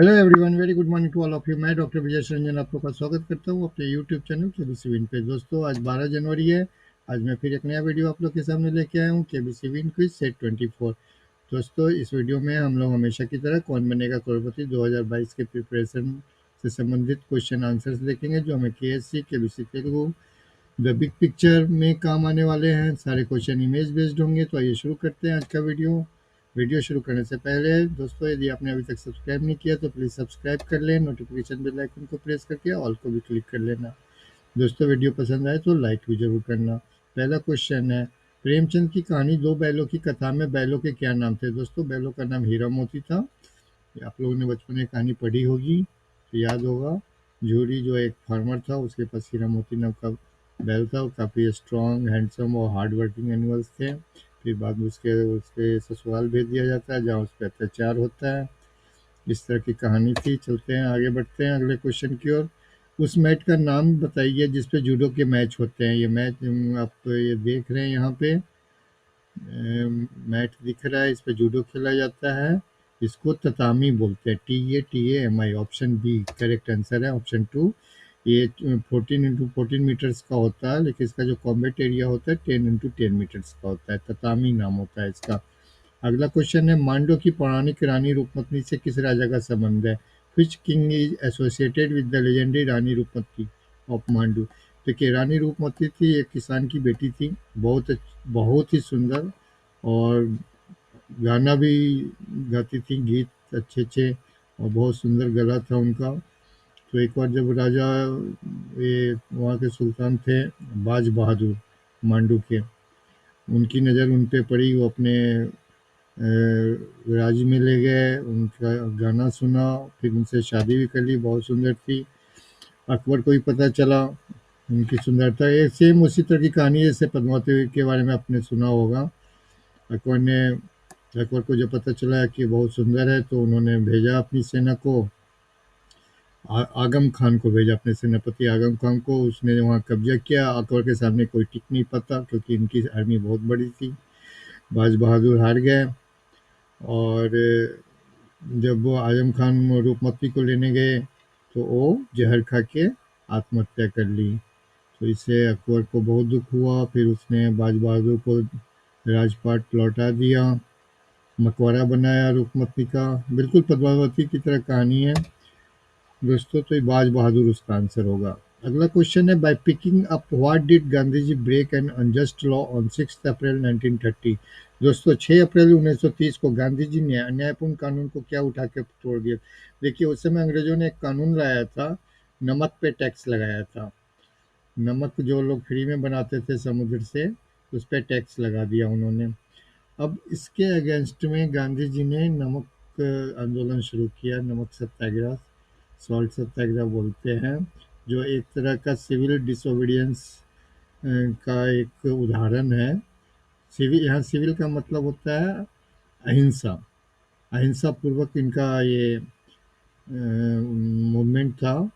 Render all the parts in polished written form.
Hello everyone, very good morning to all of you. मैं doctor Vijay Ranjan आप लोग का स्वागत करता हूँ अपने यूट्यूब चैनल केबीसी विन पे। दोस्तों, आज 12 जनवरी है। आज मैं फिर एक नया वीडियो आप लोग के सामने लेके आया हूँ, केबीसी विन क्विज सेट 24। दोस्तों, इस वीडियो में हम लोग हमेशा की तरह कौन बनेगा करोड़पति 2022 के प्रिपरेशन से संबंधित क्वेश्चन आंसर्स देखेंगे, जो हमें KSC KBC Telugu the big picture में काम आने वाले हैं। सारे क्वेश्चन इमेज बेस्ड होंगे। तो आइए शुरू करते हैं आज का वीडियो। वीडियो शुरू करने से पहले दोस्तों, यदि आपने अभी तक सब्सक्राइब नहीं किया तो प्लीज़ सब्सक्राइब कर लें। नोटिफिकेशन बेल आइकन को प्रेस करके ऑल को भी क्लिक कर लेना। दोस्तों, वीडियो पसंद आए तो लाइक भी जरूर करना। पहला क्वेश्चन है, प्रेमचंद की कहानी दो बैलों की कथा में बैलों के क्या नाम थे? दोस्तों, बैलों का नाम हीरा मोती था। ये आप लोगों ने बचपन में कहानी पढ़ी होगी तो याद होगा। झूरी जो एक फार्मर था, उसके पास हीरा मोती नाम का बैल था। वो काफ़ी स्ट्रॉन्ग, हैंडसम और हार्ड वर्किंग एनिमल्स थे। फिर बाद में उसके उसके ससुराल भेज दिया जाता है, जहाँ उस पर अत्याचार होता है। इस तरह की कहानी थी। चलते हैं आगे, बढ़ते हैं अगले क्वेश्चन की ओर। उस मैच का नाम बताइए जिस पे जूडो के मैच होते हैं। ये मैच आप तो ये देख रहे हैं यहाँ पे, मैट दिख रहा है, इस पे जूडो खेला जाता है। इसको ततामी बोलते हैं, TATAMI। Option B correct answer है, ऑप्शन टू। ये 14x14 मीटर्स का होता है, लेकिन इसका जो कॉम्बैट एरिया होता है 10x10 मीटर्स का होता है। ततामी नाम होता है इसका। अगला क्वेश्चन है, मांडो की पौराणिक रानी रूपमती से किस राजा का संबंध है? Which king is associated with the legendary Rani Roopmati of Mandu? देखिए, रानी रूपमती थी, एक किसान की बेटी थी। बहुत ही सुंदर, और गाना भी गाती थी, गीत अच्छे अच्छे, और बहुत सुंदर गला था उनका। तो एक बार जब राजा, ये वहाँ के सुल्तान थे बाज बहादुर मांडू के, उनकी नज़र उन पे पड़ी। वो अपने राज्य में ले गए, उनका गाना सुना, फिर उनसे शादी भी कर ली। बहुत सुंदर थी। अकबर को भी पता चला उनकी सुंदरता। ये सेम उसी तरह की कहानी है जैसे पद्मावती के बारे में आपने सुना होगा। अकबर ने अकबर को जब पता चला कि बहुत सुंदर है, तो उन्होंने भेजा अपनी सेना को, आगम खान को भेजा, अपने सेनापति आगम खान को। उसने वहाँ कब्जा किया। अकबर के सामने कोई टिक नहीं पाता, क्योंकि इनकी आर्मी बहुत बड़ी थी। बाज बहादुर हार गए, और जब वो आजम खान रूपमती को लेने गए, तो वो जहर खा के आत्महत्या कर ली। तो इससे अकबर को बहुत दुख हुआ। फिर उसने बाज बहादुर को राजपाट लौटा दिया, मकबरा बनाया रूपमती का। बिल्कुल पद्मावती की तरह कहानी है दोस्तों। तो ये बाज बहादुर उसका आंसर होगा। अगला क्वेश्चन है, by picking up what did Gandhi ji break an unjust law on 6 April 1930? दोस्तों, 6 अप्रैल 1930 को गांधी जी ने अन्यायपूर्ण कानून को क्या उठा के तोड़ दिया? देखिए, उस समय अंग्रेजों ने एक कानून लाया था, नमक पे टैक्स लगाया था। नमक जो लोग फ्री में बनाते थे समुद्र से, उस पर टैक्स लगा दिया उन्होंने। अब इसके अगेंस्ट में गांधी जी ने नमक आंदोलन शुरू किया, नमक सत्याग्रह, सॉल्ट सत्याग्रह बोलते हैं, जो एक तरह का सिविल डिसोबीडियंस का एक उदाहरण है। सिविल, यहाँ सिविल का मतलब होता है अहिंसा। अहिंसा पूर्वक इनका ये मूवमेंट था,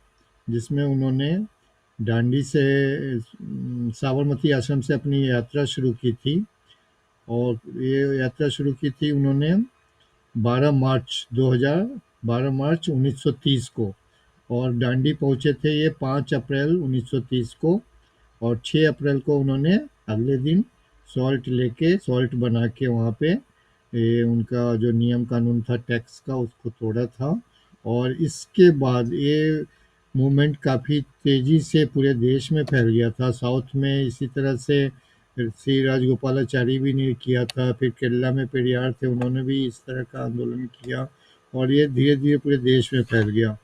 जिसमें उन्होंने डांडी से साबरमती आश्रम से अपनी यात्रा शुरू की थी। और ये यात्रा शुरू की थी उन्होंने 12 मार्च 2000 12 मार्च 1930 को, और दांडी पहुंचे थे ये 5 अप्रैल 1930 को। और 6 अप्रैल को उन्होंने अगले दिन सॉल्ट लेके, सॉल्ट बना के वहाँ पे ये उनका जो नियम कानून था टैक्स का, उसको तोड़ा था। और इसके बाद ये मूवमेंट काफ़ी तेज़ी से पूरे देश में फैल गया था। साउथ में इसी तरह से श्री राजगोपालाचारी भी ने किया था। फिर केरला में पेरियार थे, उन्होंने भी इस तरह का आंदोलन किया, और ये धीरे धीरे पूरे देश में फैल गया।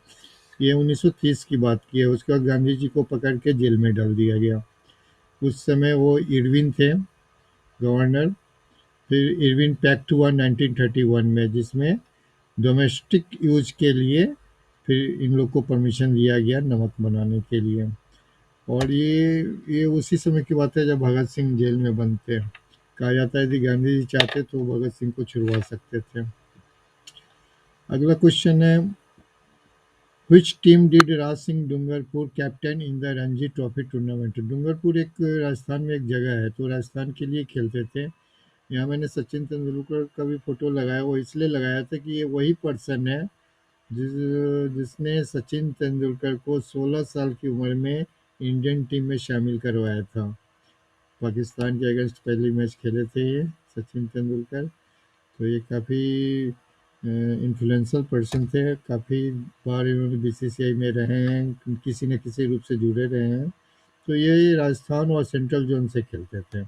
ये 1930 की बात की है। उसके बाद गांधी जी को पकड़ के जेल में डाल दिया गया। उस समय वो इरविन थे गवर्नर। फिर इरविन पैक्ट हुआ 1931 में, जिसमें डोमेस्टिक यूज के लिए फिर इन लोग को परमिशन दिया गया नमक बनाने के लिए। और ये उसी समय की बात है जब भगत सिंह जेल में बंद थे। कहा जाता है कि गांधी जी चाहते तो भगत सिंह को छुड़वा सकते थे। अगला क्वेश्चन है, which team did Raj Singh Dungarpur captain in the Ranji trophy tournament? Dungarpur एक राजस्थान में एक जगह है, तो राजस्थान के लिए खेलते थे। यहाँ मैंने सचिन तेंदुलकर का भी फोटो लगाया, वो इसलिए लगाया था कि ये वही पर्सन है जिस जिसने सचिन तेंदुलकर को 16 साल की उम्र में इंडियन टीम में शामिल करवाया था। पाकिस्तान के अगेंस्ट पहली मैच खेले थे ये सचिन तेंदुलकर। तो ये काफ़ी इन्फ्लुएंशियल पर्सन थे, काफ़ी बार इन्होंने बीसीसीआई में रहे हैं, किसी न किसी रूप से जुड़े रहे हैं। तो ये राजस्थान और सेंट्रल जोन से खेलते थे।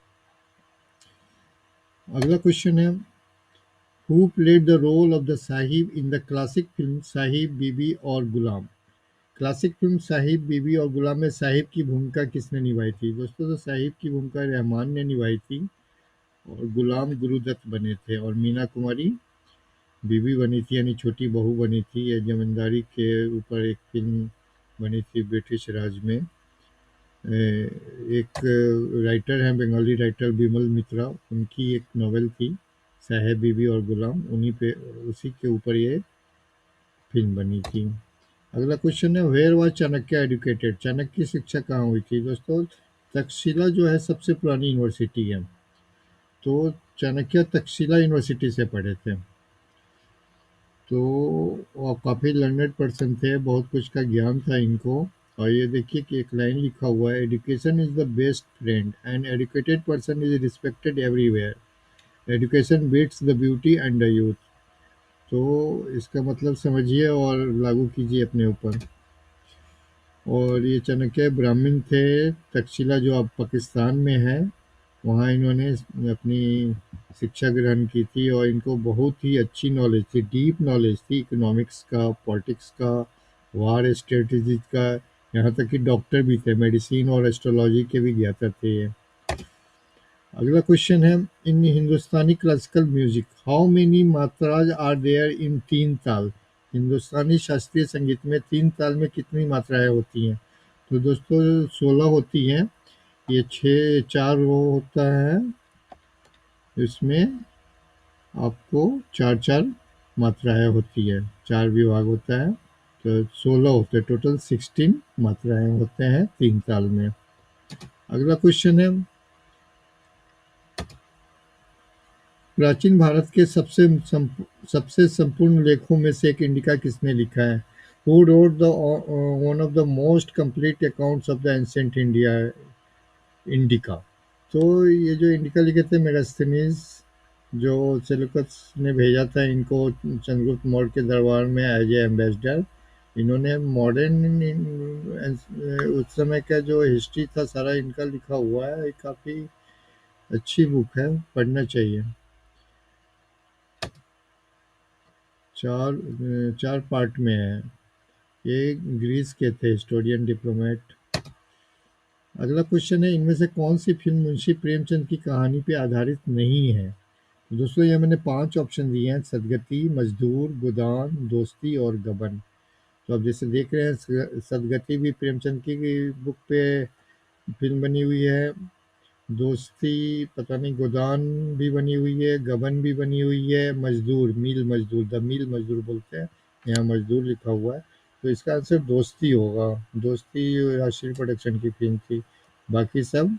अगला क्वेश्चन है, who played the role of the Sahib in the classic film Sahib Bibi Aur Ghulam. Classic film Sahib Bibi Aur Ghulam में साहिब की भूमिका किसने निभाई थी? दोस्तों, तो साहिब की भूमिका रहमान ने निभाई थी और गुलाम गुरुदत्त बने थे और मीना कुमारी बीवी बनी थी, यानी छोटी बहू बनी थी। ये जमींदारी के ऊपर एक फिल्म बनी थी ब्रिटिश राज में। एक राइटर हैं, बंगाली राइटर बिमल मित्रा, उनकी एक नॉवेल थी साहेब बीबी और गुलाम, उन्हीं पे उसी के ऊपर ये फिल्म बनी थी। अगला क्वेश्चन है, where was Chanakya educated. Chanakya की शिक्षा कहाँ हुई थी? दोस्तों, तक्षशिला जो है सबसे पुरानी यूनिवर्सिटी है, तो चाणक्य तक्षशिला यूनिवर्सिटी से पढ़े थे। तो वो काफ़ी लर्नेड पर्सन थे, बहुत कुछ का ज्ञान था इनको। और ये देखिए कि एक लाइन लिखा हुआ है, education is the best friend and educated person is respected everywhere. Education beats the beauty and the youth. तो इसका मतलब समझिए और लागू कीजिए अपने ऊपर। और ये चाणक्य ब्राह्मण थे। तक्षशिला जो अब पाकिस्तान में है, वहाँ इन्होंने अपनी शिक्षा ग्रहण की थी और इनको बहुत ही अच्छी नॉलेज थी, डीप नॉलेज थी इकोनॉमिक्स का, पॉलिटिक्स का, वार स्ट्रेटजीज का। यहाँ तक कि डॉक्टर भी थे, मेडिसिन और एस्ट्रोलॉजी के भी ज्ञाता थे ये। अगला क्वेश्चन है, in Hindustani classical music how many matras are there in Teen Taal. हिंदुस्तानी शास्त्रीय संगीत में तीन ताल में कितनी मात्राएं होती हैं? तो दोस्तों 16 होती हैं। ये छः चार वो होता है, इसमें आपको चार चार मात्राएं होती है, चार विभाग होता है। तो 16 होते हैं, टोटल 16 मात्राएं होते हैं तीन ताल में। अगला क्वेश्चन है, प्राचीन भारत के सबसे संपूर्ण लेखों में से एक इंडिका किसने लिखा है? Who wrote the one of the most complete accounts of the ancient India, indica. तो ये जो इंडिका लिखे थे मेगास्थनीज, जो सेल्यूकस ने भेजा था इनको चंद्रगुप्त मौर्य के दरबार में एज ए एम्बेसडर। इन्होंने मॉडर्न उस समय का जो हिस्ट्री था सारा इनका लिखा हुआ है। काफ़ी अच्छी बुक है, पढ़ना चाहिए। चार पार्ट में है। ये ग्रीस के थे हिस्टोरियन डिप्लोमेट। अगला क्वेश्चन है, इनमें से कौन सी फिल्म मुंशी प्रेमचंद की कहानी पे आधारित नहीं है? दोस्तों, ये मैंने 5 ऑप्शन दिए हैं, सदगति, मजदूर, गोदान, दोस्ती और गबन। तो अब जैसे देख रहे हैं सदगति भी प्रेमचंद की बुक पे फिल्म बनी हुई है, दोस्ती पता नहीं, गोदान भी बनी हुई है, गबन भी बनी हुई है, मजदूर मील मजदूर, द मील मजदूर बोलते हैं, यहाँ मजदूर लिखा हुआ है। तो इसका आंसर दोस्ती होगा। दोस्ती राष्ट्रीय प्रोडक्शन की फिल्म थी। बाकी सब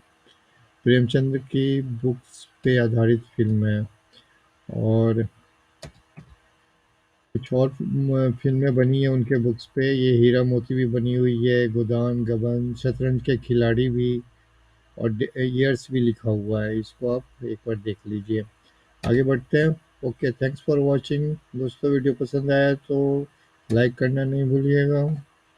प्रेमचंद की बुक्स पे आधारित फिल्म है। और कुछ और फिल्में बनी हैं उनके बुक्स पे, ये हीरा मोती भी बनी हुई है, गोदान, गबन, शतरंज के खिलाड़ी भी, और ईयर्स भी लिखा हुआ है। इसको आप एक बार देख लीजिए। आगे बढ़ते हैं। Okay, thanks for watching. दोस्तों, वीडियो पसंद आया तो लाइक करना नहीं भूलिएगा।